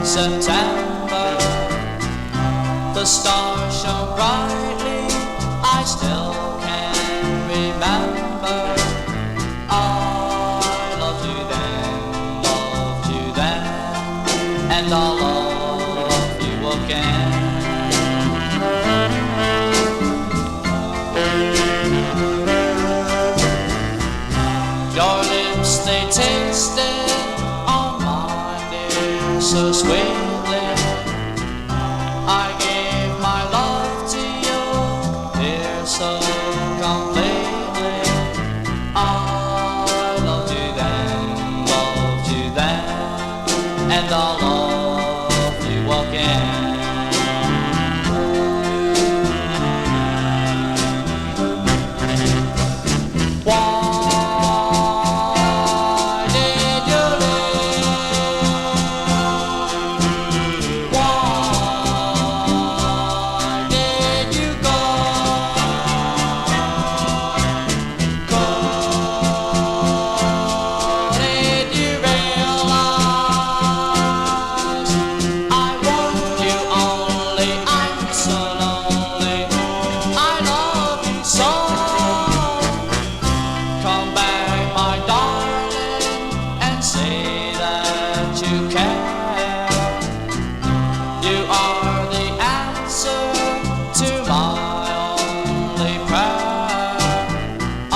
September, the stars shone brightly, I still can remember. I loved you then, and I'll love you again. Your lips, they tasted on mine, dear, so sweetly. I gave my love to you, dear, so completely. I loved you then, and I'll love you again. Why did you leave? Why did you go? Couldn't you realize I want you only? I'm so lonely, I love you so. Come back, my darling, and say that you care. You are the answer to my only prayer. I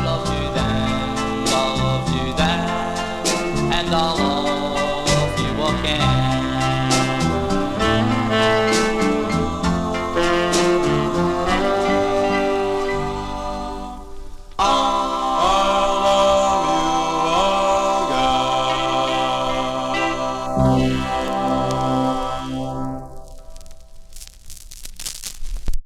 love you then, and I'll love you again. I'll love you again.